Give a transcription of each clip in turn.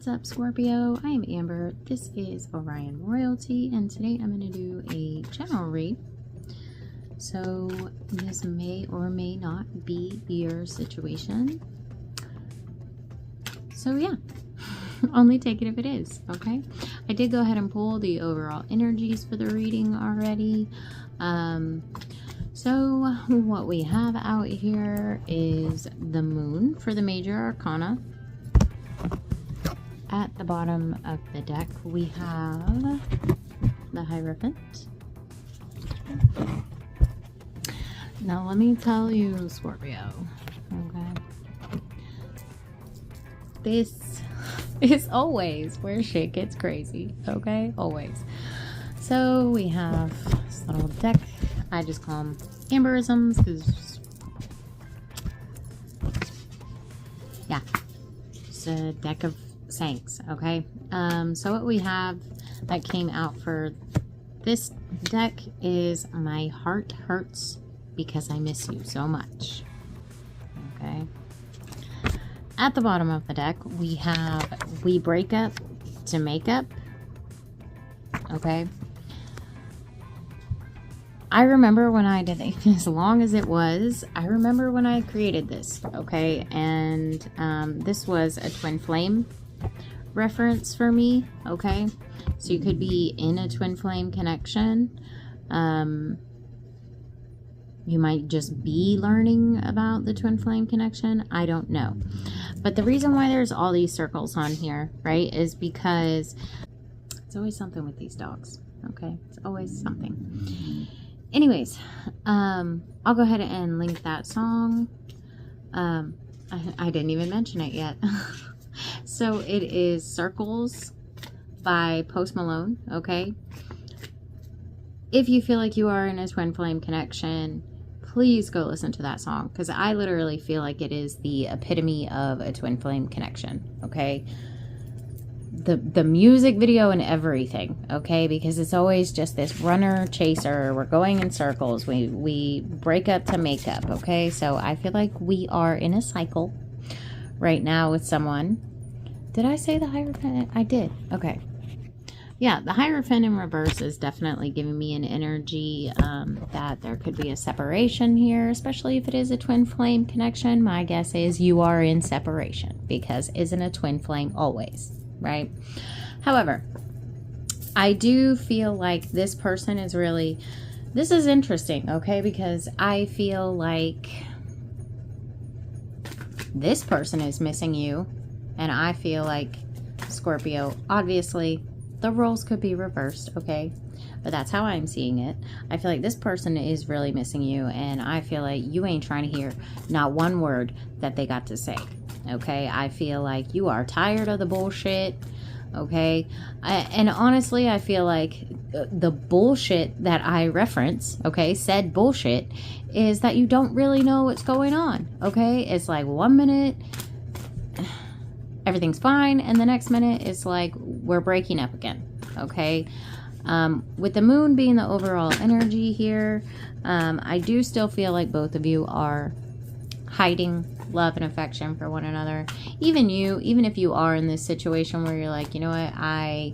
What's up, Scorpio? I am Amber. This is Orion Royalty, and today I'm going to do a general read. So this may or may not be your situation. So yeah, only take it if it is, okay? I did go ahead and pull the overall energies for the reading already. So what we have out here is the moon for the major arcana. At the bottom of the deck, we have the Hierophant. Now, let me tell you, Scorpio, okay? This is always where shit gets crazy, okay? Always. So, we have this little deck. I just call them Amberisms because, yeah, it's a deck of Saints, okay? So what we have that came out for this deck is My Heart Hurts Because I Miss You So Much, okay? At the bottom of the deck, we have We Break Up to Make Up, okay? I remember when I did it, as long as it was, I remember when I created this, okay? And this was a twin flame reference for me, okay? So you could be in a twin flame connection. You might just be learning about the twin flame connection. I don't know. But the reason why there's all these circles on here, right, is because it's always something with these dogs, okay? It's always something. Anyways, I'll go ahead and link that song. I didn't even mention it yet. So it is Circles by Post Malone, okay? If you feel like you are in a twin flame connection, please go listen to that song, because I literally feel like it is the epitome of a twin flame connection, okay? The music video and everything, okay? Because it's always just this runner chaser. We're going in circles. We break up to make up, okay? So I feel like we are in a cycle right now with someone. Did I say the Hierophant? I did. Okay. Yeah, the Hierophant in reverse is definitely giving me an energy that there could be a separation here, especially if it is a twin flame connection. My guess is you are in separation, because isn't a twin flame always, right? However, I do feel like this person is really, this is interesting, okay? Because I feel like this person is missing you. And I feel like, Scorpio, obviously, the roles could be reversed, okay? But that's how I'm seeing it. I feel like this person is really missing you, and I feel like you ain't trying to hear not one word that they got to say, okay? I feel like you are tired of the bullshit, okay? And honestly, I feel like the bullshit that I reference, okay, said bullshit, is that you don't really know what's going on, okay? It's like 1 minute everything's fine, and the next minute it's like we're breaking up again, okay? With the moon being the overall energy here, I do still feel like both of you are hiding love and affection for one another. Even if you are in this situation where you're like, you know what, I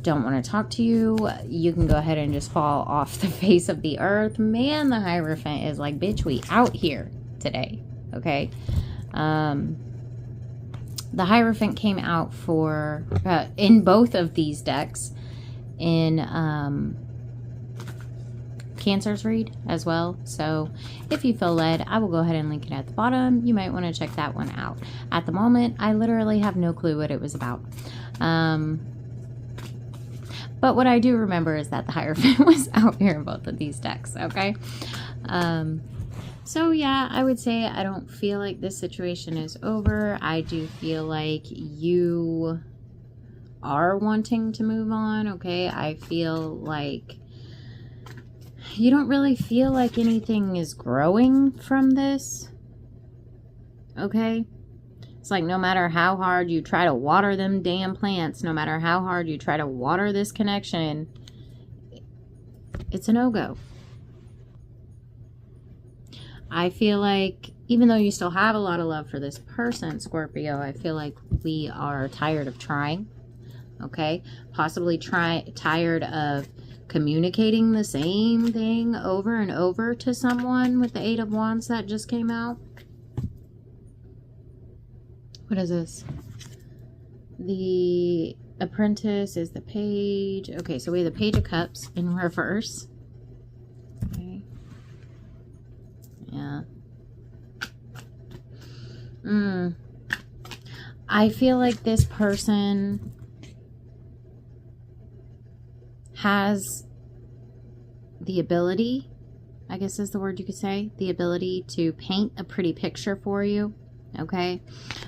don't want to talk to you, you can go ahead and just fall off the face of the earth. Man, the Hierophant is like, bitch, we out here today, okay? The Hierophant came out for, in both of these decks, in Cancer's read as well. So if you feel led, I will go ahead and link it at the bottom. You might want to check that one out. At the moment, I literally have no clue what it was about. But what I do remember is that the Hierophant was out here in both of these decks, okay? So yeah, I would say I don't feel like this situation is over. I do feel like you are wanting to move on, okay? I feel like you don't really feel like anything is growing from this, okay? It's like no matter how hard you try to water them damn plants, no matter how hard you try to water this connection, it's a no-go. I feel like even though you still have a lot of love for this person, Scorpio, I feel like we are tired of trying, okay? Possibly tired of communicating the same thing over and over to someone with the Eight of Wands that just came out. What is this? The Apprentice is the Page. Okay, so we have the Page of Cups in reverse. Okay. Yeah. I feel like this person has the ability, I guess is the word you could say, the ability to paint a pretty picture for you. Okay,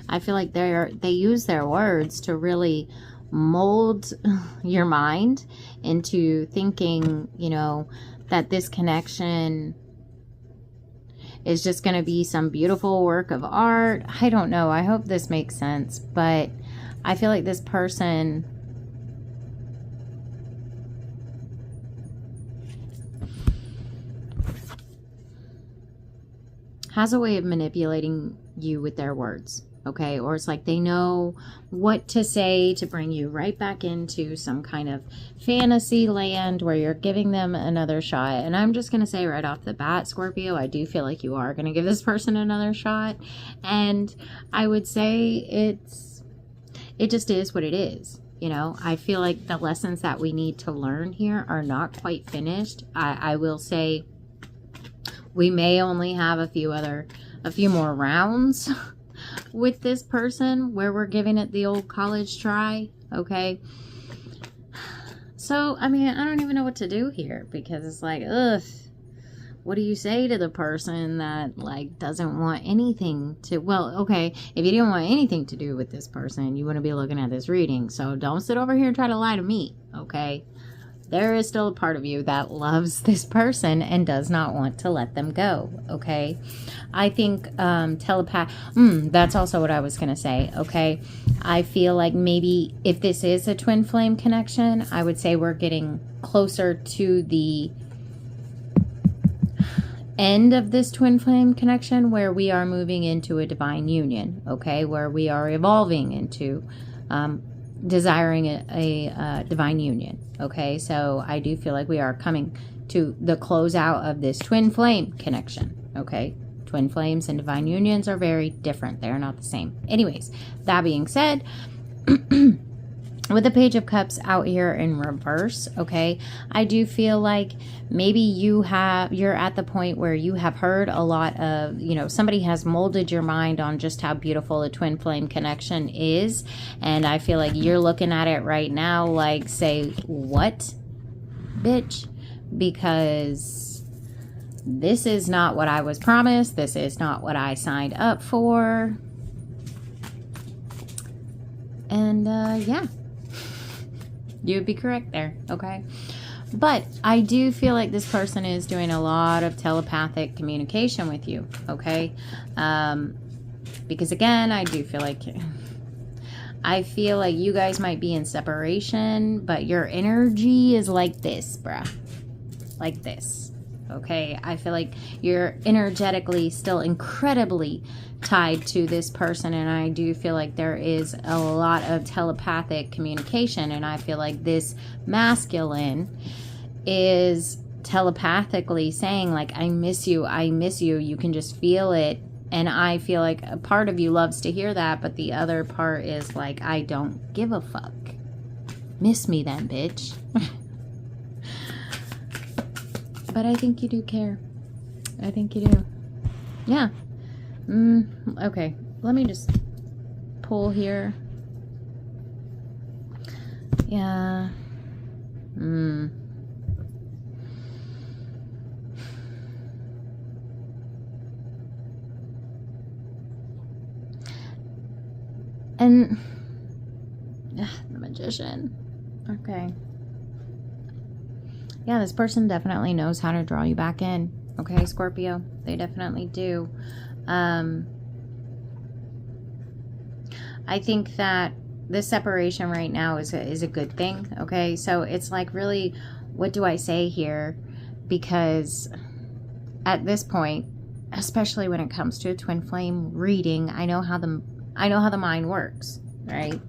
I feel like they use their words to really mold your mind into thinking, you know, that this connection is just going to be some beautiful work of art. I don't know. I hope this makes sense, but I feel like this person has a way of manipulating you with their words, okay? Or it's like they know what to say to bring you right back into some kind of fantasy land where you're giving them another shot. And I'm just going to say right off the bat, Scorpio, I do feel like you are going to give this person another shot. And I would say it just is what it is. You know, I feel like the lessons that we need to learn here are not quite finished. I will say we may only have a few more rounds with this person where we're giving it the old college try, okay? So, I mean, I don't even know what to do here, because it's like, ugh, what do you say to the person that, like, doesn't want anything to, well, okay, if you didn't want anything to do with this person, you wouldn't be looking at this reading, so don't sit over here and try to lie to me, okay? There is still a part of you that loves this person and does not want to let them go, okay? I think that's also what I was going to say, okay? I feel like maybe if this is a twin flame connection, I would say we're getting closer to the end of this twin flame connection where we are moving into a divine union, okay? Where we are evolving into desiring a divine union, okay? So I do feel like we are coming to the closeout of this twin flame connection, okay? Twin flames and divine unions are very different. They're not the same. Anyways, that being said, with the Page of Cups out here in reverse, okay, I do feel like maybe you're at the point where you have heard a lot of, you know, somebody has molded your mind on just how beautiful a twin flame connection is, and I feel like you're looking at it right now like, say, what, bitch? Because this is not what I was promised. This is not what I signed up for. And yeah, you'd be correct there, okay? But I do feel like this person is doing a lot of telepathic communication with you, okay? Because again, I do feel like you guys might be in separation, but your energy is like this, bruh. Like this, okay? I feel like you're energetically still incredibly tied to this person, and I do feel like there is a lot of telepathic communication, and I feel like this masculine is telepathically saying, like, I miss you, you can just feel it. And I feel like a part of you loves to hear that, but the other part is like, I don't give a fuck. Miss me then, bitch. But I think you do care. I think you do. Yeah. Okay. Let me just pull here. Yeah. And the Magician. Okay. Yeah, this person definitely knows how to draw you back in. Okay, Scorpio? They definitely do. I think that this separation right now is a good thing. Okay, so it's like, really, what do I say here? Because at this point, especially when it comes to a twin flame reading, I know how the mind works. right?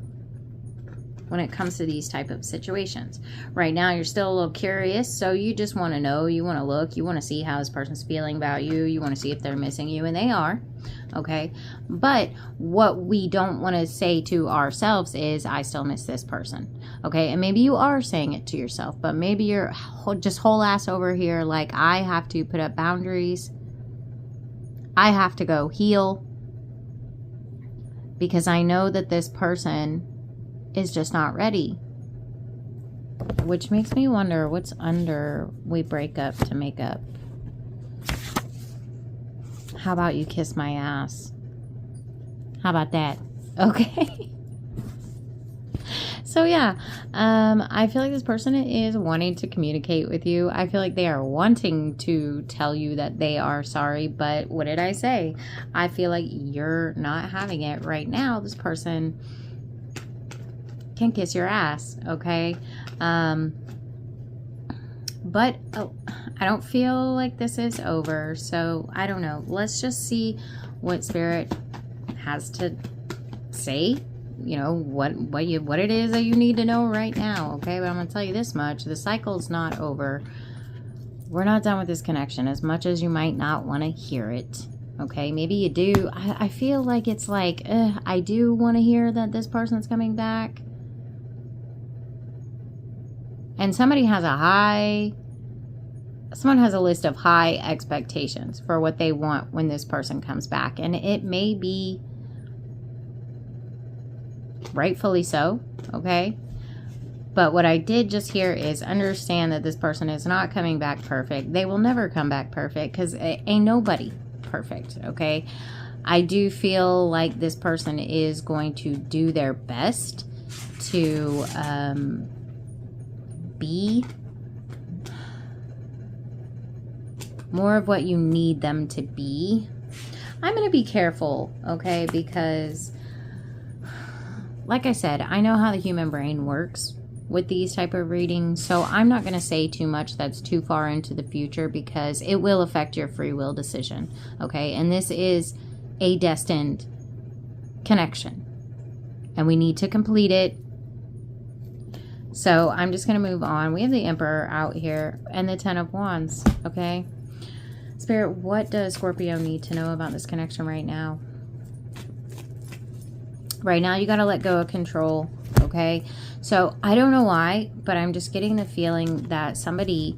When it comes to these type of situations. Right now, you're still a little curious, so you just want to know, you want to look, you want to see how this person's feeling about you, you want to see if they're missing you, and they are, okay? But what we don't want to say to ourselves is, I still miss this person, okay? And maybe you are saying it to yourself, but maybe you're just whole ass over here like, I have to put up boundaries, I have to go heal, because I know that this person is just not ready. Which makes me wonder what's under we break up to make up. How about you kiss my ass? How about that? Okay. So yeah, I feel like this person is wanting to communicate with you. I feel like they are wanting to tell you that they are sorry, but what did I say? I feel like you're not having it right now. This person can kiss your ass, okay? But I don't feel like this is over, so I don't know. Let's just see what Spirit has to say. You know, what it is that you need to know right now, okay? But I'm gonna tell you this much: the cycle's not over. We're not done with this connection, as much as you might not want to hear it. Okay, maybe you do. I feel like it's like, I do want to hear that this person's coming back. And someone has a list of high expectations for what they want when this person comes back. And it may be rightfully so, okay? But what I did just hear is understand that this person is not coming back perfect. They will never come back perfect because ain't nobody perfect, okay? I do feel like this person is going to do their best to be more of what you need them to be. I'm going to be careful, okay? Because like I said, I know how the human brain works with these type of readings, so I'm not going to say too much that's too far into the future because it will affect your free will decision, okay? And this is a destined connection, and we need to complete it. So I'm just going to move on. We have the Emperor out here and the Ten of Wands, okay? Spirit, what does Scorpio need to know about this connection right now? Right now, you got to let go of control, okay? So I don't know why, but I'm just getting the feeling that somebody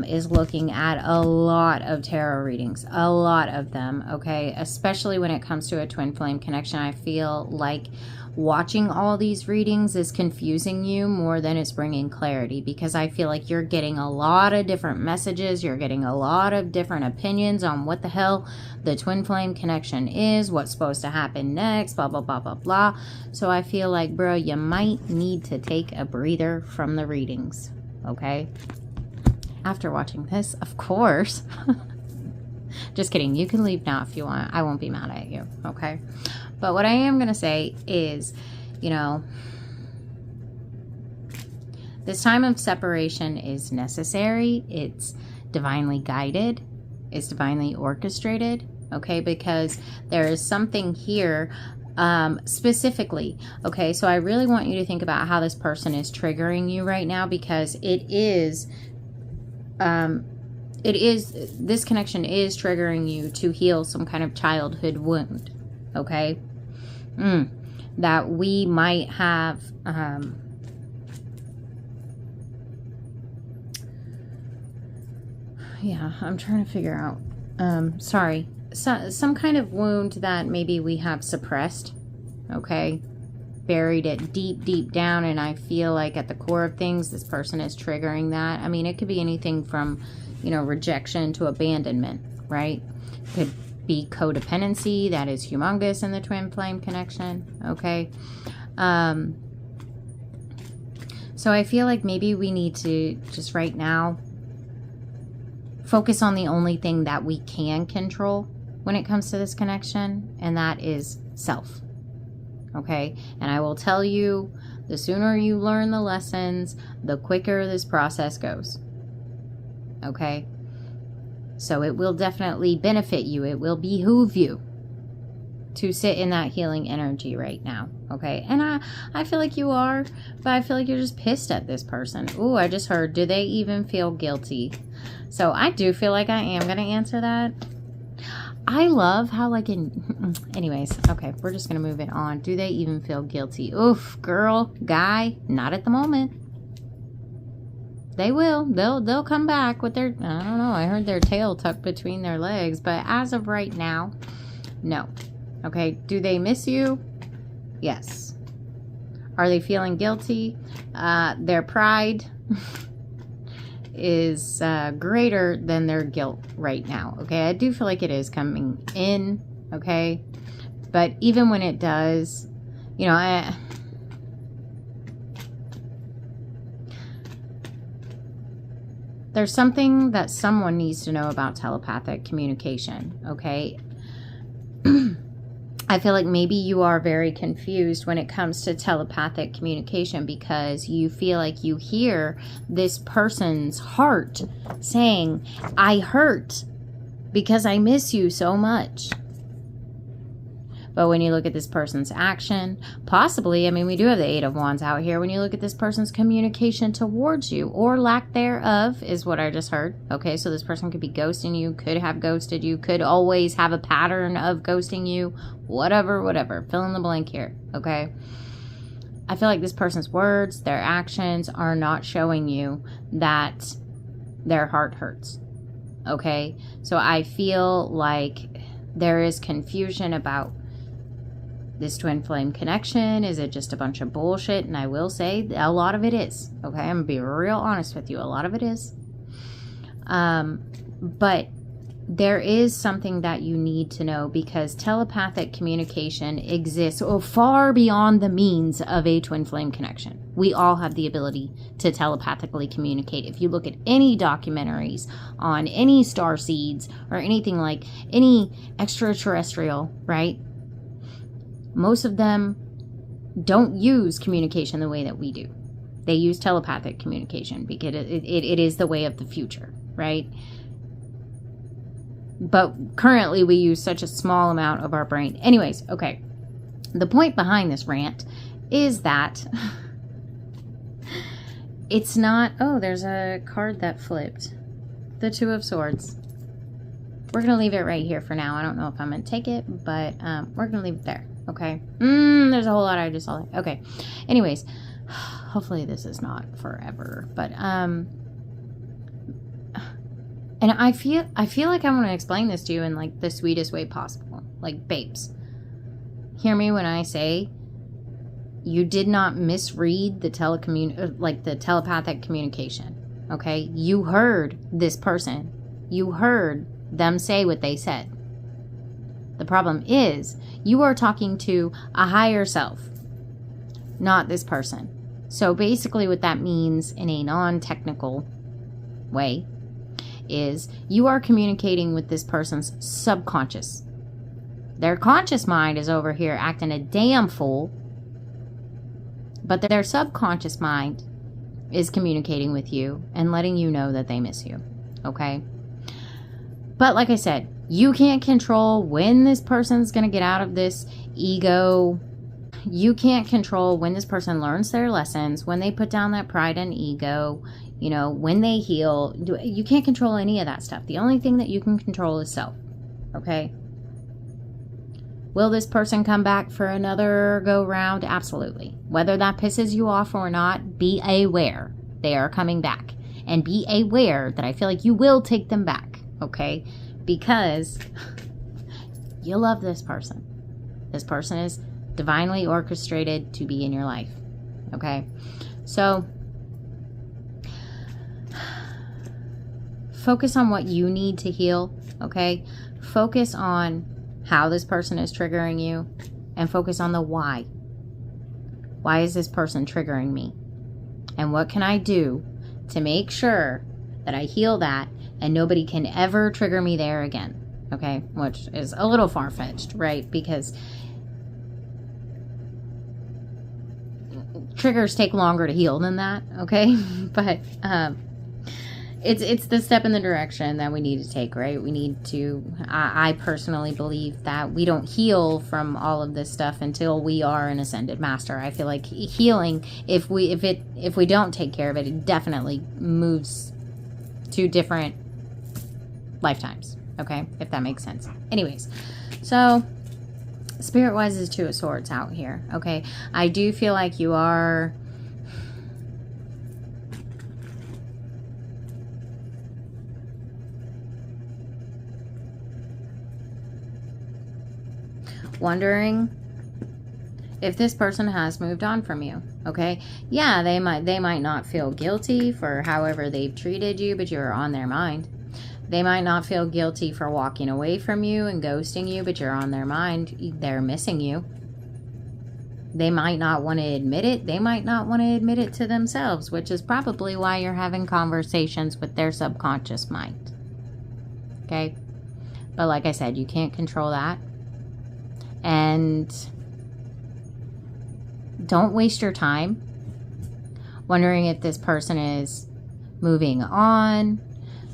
is looking at a lot of tarot readings, a lot of them, okay? Especially when it comes to a twin flame connection. I feel like watching all these readings is confusing you more than it's bringing clarity, because I feel like you're getting a lot of different messages. You're getting a lot of different opinions on what the hell the twin flame connection is, what's supposed to happen next, blah, blah, blah, blah, blah. So I feel like, bro, you might need to take a breather from the readings, okay? After watching this, of course. Just kidding. You can leave now if you want. I won't be mad at you, okay? But what I am going to say is, you know, this time of separation is necessary. It's divinely guided. It's divinely orchestrated, okay? Because there is something here specifically, okay? So I really want you to think about how this person is triggering you right now, because this connection is triggering you to heal some kind of childhood wound, okay? That we might have, yeah, I'm trying to figure out, sorry, some kind of wound that maybe we have suppressed, okay? Buried it deep, deep down, and I feel like at the core of things, this person is triggering that. I mean, it could be anything from, you know, rejection to abandonment, right? Could be codependency. That is humongous in the twin flame connection, okay? So I feel like maybe we need to just right now focus on the only thing that we can control when it comes to this connection, and that is self, okay? And I will tell you, the sooner you learn the lessons, the quicker this process goes, okay? So it will definitely benefit you. It will behoove you to sit in that healing energy right now, okay? And I feel like you are, but I feel like you're just pissed at this person. Ooh, I just heard, do they even feel guilty? So I do feel like I am going to answer that. I love how, like, anyways, okay, we're just going to move it on. Do they even feel guilty? Oof, girl, guy, not at the moment. They will. They'll come back with their, I don't know, I heard their tail tucked between their legs, but as of right now, no. Okay, do they miss you? Yes. Are they feeling guilty? Their pride is greater than their guilt right now. Okay, I do feel like it is coming in. Okay, but even when it does, you know, there's something that someone needs to know about telepathic communication. Okay. I feel like maybe you are very confused when it comes to telepathic communication because you feel like you hear this person's heart saying, I hurt because I miss you so much. But when you look at this person's action, possibly, I mean, we do have the Eight of Wands out here. When you look at this person's communication towards you, or lack thereof, is what I just heard. Okay, so this person could be ghosting you, could have ghosted you, could always have a pattern of ghosting you, whatever. Fill in the blank here, okay? I feel like this person's words, their actions are not showing you that their heart hurts, okay? So I feel like there is confusion about this twin flame connection. Is it just a bunch of bullshit? And I will say a lot of it is. Okay, I'm gonna be real honest with you. A lot of it is. But there is something that you need to know because telepathic communication exists far beyond the means of a twin flame connection. We all have the ability to telepathically communicate. If you look at any documentaries on any star seeds or anything like any extraterrestrial, right? Most of them don't use communication the way that we do. They use telepathic communication because it is the way of the future, right? But currently we use such a small amount of our brain. Anyways, okay. The point behind this rant is that it's not... Oh, there's a card that flipped. The Two of Swords. We're going to leave it right here for now. I don't know if I'm going to take it, but we're going to leave it there. Okay. There's a whole lot I just saw. Okay. Anyways, hopefully this is not forever, but and I feel like I want to explain this to you in like the sweetest way possible. Like, babes, hear me when I say you did not misread the the telepathic communication. Okay? You heard this person. You heard them say what they said. The problem is you are talking to a higher self, not this person. So basically what that means in a non-technical way is you are communicating with this person's subconscious. Their conscious mind is over here acting a damn fool, but their subconscious mind is communicating with you and letting you know that they miss you, okay? But like I said, you can't control when this person's going to get out of this ego. You can't control when this person learns their lessons, when they put down that pride and ego, you know, when they heal. You can't control any of that stuff. The only thing that you can control is self, okay? Will this person come back for another go round? Absolutely. Whether that pisses you off or not, be aware they are coming back. And be aware that I feel like you will take them back, okay? Because you love this person. This person is divinely orchestrated to be in your life. Okay? So, focus on what you need to heal. Okay? Focus on how this person is triggering you. And focus on the why. Why is this person triggering me? And what can I do to make sure that I heal that and nobody can ever trigger me there again, okay? Which is a little far-fetched, right? Because triggers take longer to heal than that, okay? But it's the step in the direction that we need to take, right? We need to, I personally believe that we don't heal from all of this stuff until we are an ascended master. I feel like healing, if we don't take care of it, it definitely moves to different lifetimes, okay, if that makes sense. Anyways, so spirit-wise is Two of Swords out here, okay? I do feel like you are wondering if this person has moved on from you, okay? Yeah, they might not feel guilty for however they've treated you, but you're on their mind. They might not feel guilty for walking away from you and ghosting you, but you're on their mind. They're missing you. They might not want to admit it. They might not want to admit it to themselves, which is probably why you're having conversations with their subconscious mind, okay? But like I said, you can't control that. And don't waste your time wondering if this person is moving on,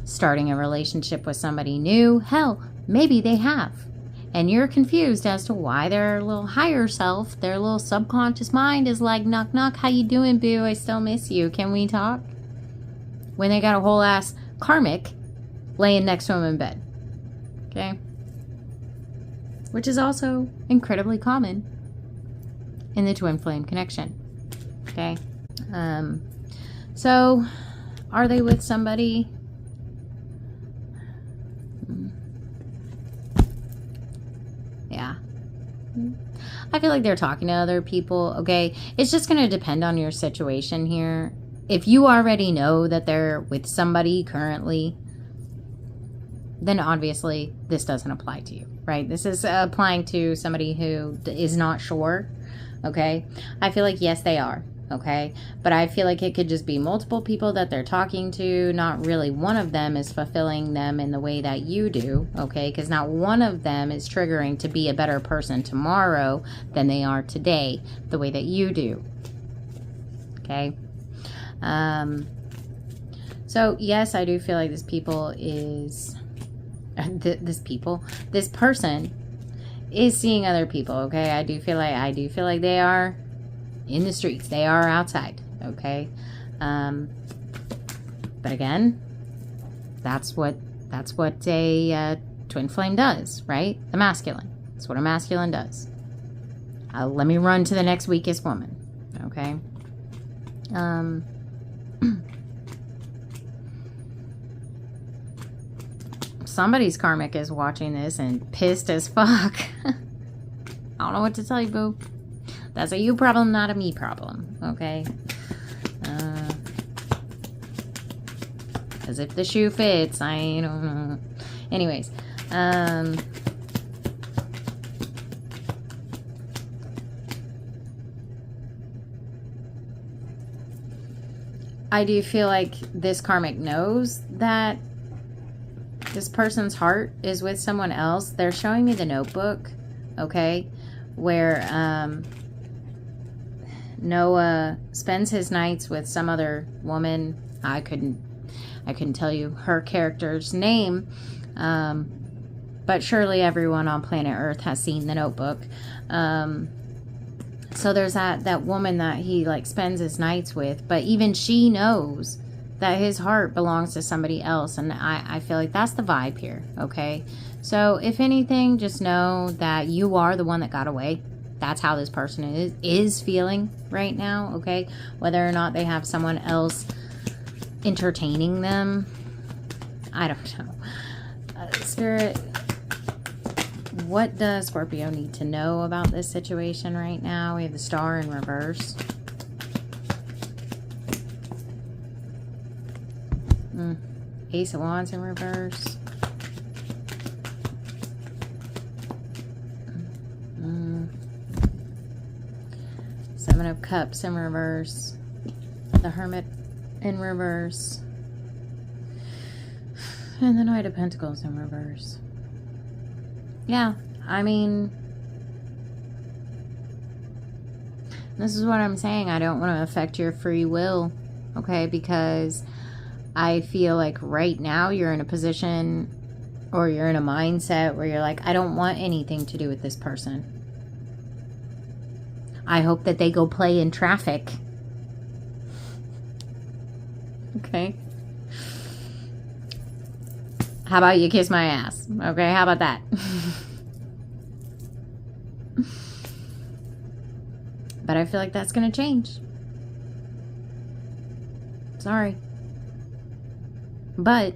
starting a relationship with somebody new. Hell, maybe they have. And you're confused as to why their little higher self, their little subconscious mind is like, knock, knock, how you doing, boo? I still miss you. Can we talk? When they got a whole ass karmic laying next to them in bed. Okay? Which is also incredibly common in the twin flame connection. Okay. So are they with somebody? Yeah. I feel like they're talking to other people. Okay. It's just going to depend on your situation here. If you already know that they're with somebody currently, then obviously this doesn't apply to you, right? This is applying to somebody who is not sure, okay? I feel like, yes, they are, okay? But I feel like it could just be multiple people that they're talking to. Not really one of them is fulfilling them in the way that you do, okay? Because not one of them is triggering to be a better person tomorrow than they are today, the way that you do, okay? So, yes, I do feel like this person is seeing other people, okay? I do feel like they are in the streets. They are outside, okay? But again, that's what a twin flame does, right? The masculine. That's what a masculine does. Let me run to the next weakest woman, okay? Somebody's karmic is watching this and pissed as fuck. I don't know what to tell you, boo. That's a you problem, not a me problem, okay? Because if the shoe fits, I don't know. Anyways, I do feel like this karmic knows that this person's heart is with someone else. They're showing me the notebook, okay, where Noah spends his nights with some other woman. I couldn't tell you her character's name, but surely everyone on planet Earth has seen the notebook. So there's that woman that he like spends his nights with, but even she knows that his heart belongs to somebody else. And I feel like that's the vibe here, okay? So if anything, just know that you are the one that got away. That's how this person is feeling right now, okay? Whether or not they have someone else entertaining them, I don't know. Spirit, what does Scorpio need to know about this situation right now? We have the Star in reverse. Ace of Wands in reverse. Seven of Cups in reverse. The Hermit in reverse. And the Knight of Pentacles in reverse. Yeah, I mean, this is what I'm saying. I don't want to affect your free will, okay? Because I feel like right now you're in a position, or you're in a mindset where you're like, I don't want anything to do with this person. I hope that they go play in traffic. Okay. How about you kiss my ass? Okay, how about that? But I feel like that's going to change. Sorry. But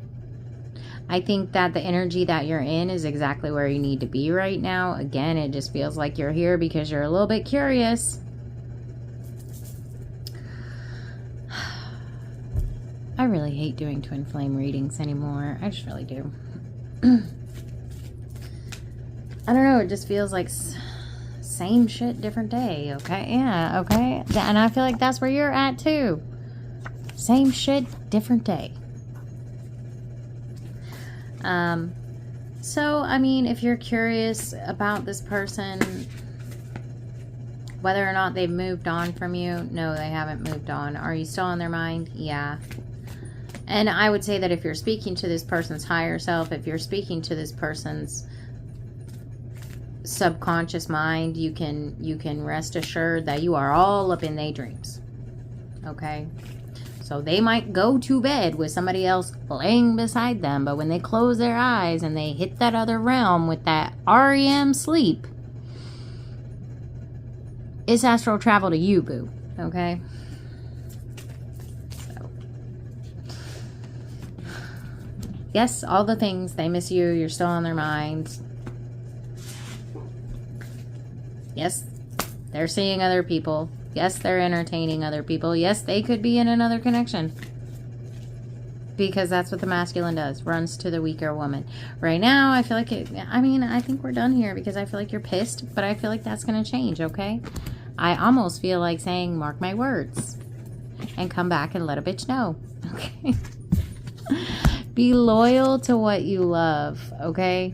I think that the energy that you're in is exactly where you need to be right now. Again, it just feels like you're here because you're a little bit curious. I really hate doing twin flame readings anymore. I just really do. I don't know. It just feels like same shit, different day. Okay. Yeah. Okay. And I feel like that's where you're at too. Same shit, different day. So, I mean, if you're curious about this person, whether or not they've moved on from you, no, they haven't moved on. Are you still on their mind? Yeah. And I would say that if you're speaking to this person's higher self, if you're speaking to this person's subconscious mind, you can rest assured that you are all up in their dreams. Okay? So they might go to bed with somebody else laying beside them, but when they close their eyes and they hit that other realm with that REM sleep, it's astral travel to you, boo. Okay? So, yes, all the things. They miss you. You're still on their minds. Yes, they're seeing other people. Yes, they're entertaining other people. Yes, they could be in another connection. Because that's what the masculine does. Runs to the weaker woman. Right now, I feel like I think we're done here because I feel like you're pissed. But I feel like that's going to change, okay? I almost feel like saying, mark my words. And come back and let a bitch know. Okay? Be loyal to what you love, okay?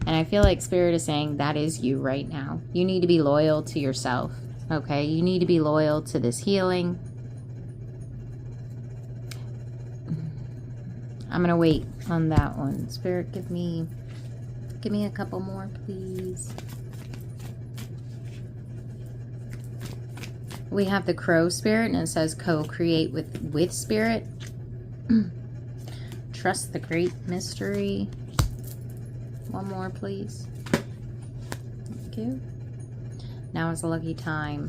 And I feel like Spirit is saying that is you right now. You need to be loyal to yourself. Okay? You need to be loyal to this healing. I'm going to wait on that one. Spirit, give me a couple more, please. We have the Crow Spirit, and it says co-create with Spirit. Trust the great mystery. One more, please. Thank you. Now is a lucky time.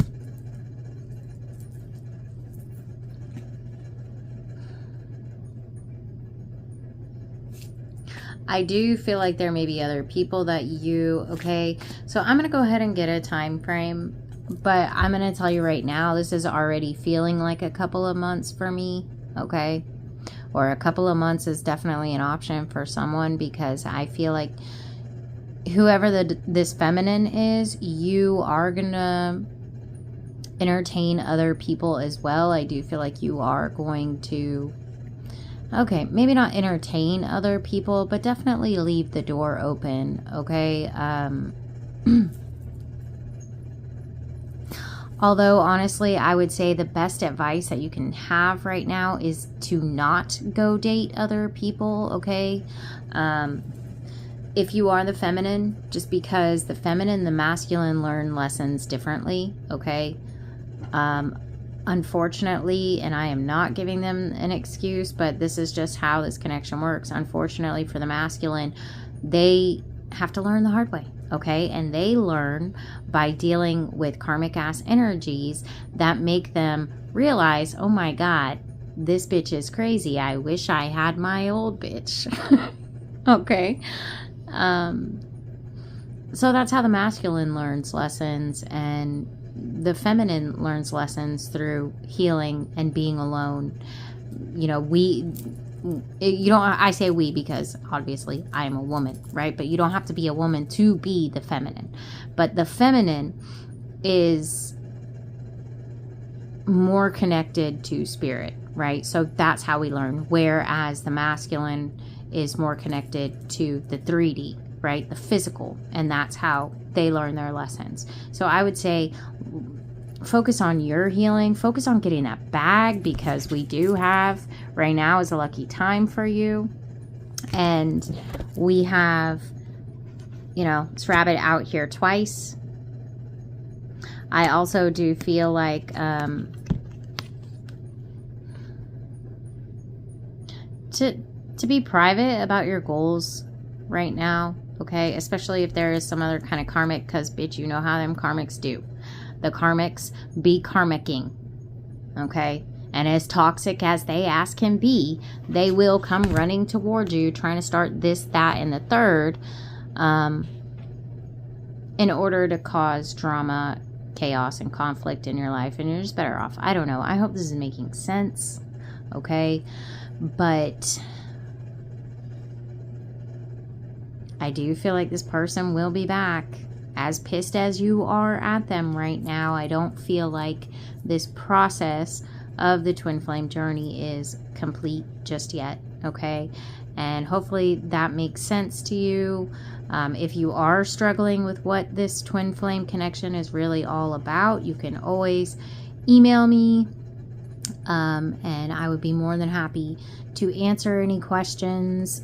I do feel like there may be other people that you... Okay, so I'm going to go ahead and get a time frame. But I'm going to tell you right now, this is already feeling like a couple of months for me. Okay? Or a couple of months is definitely an option for someone, because I feel like whoever this feminine is, you are going to entertain other people as well. I do feel like you are going to, okay, maybe not entertain other people, but definitely leave the door open, okay? Although, honestly, I would say the best advice that you can have right now is to not go date other people, okay? If you are the feminine, just because the feminine and the masculine learn lessons differently, okay? Unfortunately, and I am not giving them an excuse, but this is just how this connection works. Unfortunately, for the masculine, they have to learn the hard way. Okay, and they learn by dealing with karmic ass energies that make them realize, oh my god, this bitch is crazy. I wish I had my old bitch. Okay. So that's how the masculine learns lessons, and the feminine learns lessons through healing and being alone. You know, I say we because obviously I am a woman, right? But you don't have to be a woman to be the feminine. But the feminine is more connected to spirit, right? So that's how we learn. Whereas the masculine is more connected to the 3D, right? The physical. And that's how they learn their lessons. So I would say focus on your healing. Focus on getting that bag, because we do have, right now is a lucky time for you. And we have, you know, this rabbit out here twice. I also do feel like to be private about your goals right now, okay? Especially if there is some other kind of karmic, because bitch, you know how them karmics do. The karmics be karmicking, okay? And as toxic as they ask can be, they will come running towards you, trying to start this, that, and the third, in order to cause drama, chaos, and conflict in your life. And you're just better off. I don't know. I hope this is making sense, okay? But I do feel like this person will be back. As pissed as you are at them right now, I don't feel like this process of the twin flame journey is complete just yet, okay? And hopefully that makes sense to you. If you are struggling with what this twin flame connection is really all about, you can always email me, and I would be more than happy to answer any questions.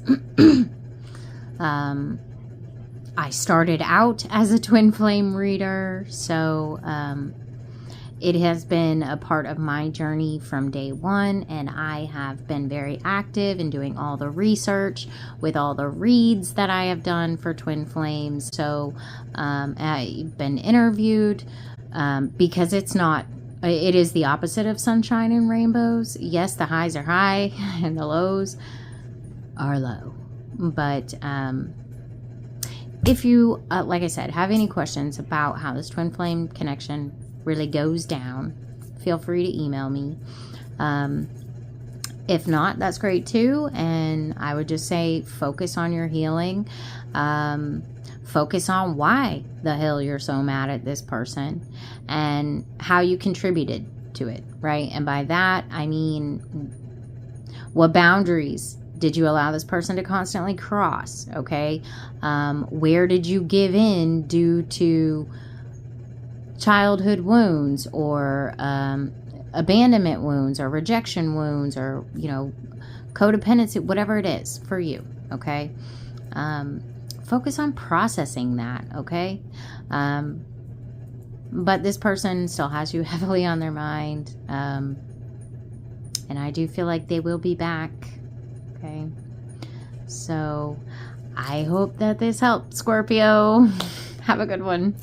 I started out as a twin flame reader, so it has been a part of my journey from day one, and I have been very active in doing all the research with all the reads that I have done for twin flames. So I've been interviewed, because it is the opposite of sunshine and rainbows. Yes, the highs are high and the lows are low, but if you, like I said, have any questions about how this twin flame connection really goes down, feel free to email me. If not, that's great too. And I would just say focus on your healing. Focus on why the hell you're so mad at this person and how you contributed to it, right? And by that, I mean, what boundaries did you allow this person to constantly cross, okay? Where did you give in due to childhood wounds, or abandonment wounds, or rejection wounds, or, you know, codependency, whatever it is for you, okay? Focus on processing that, okay? But this person still has you heavily on their mind, and I do feel like they will be back, okay? So I hope that this helped, Scorpio. Have a good one.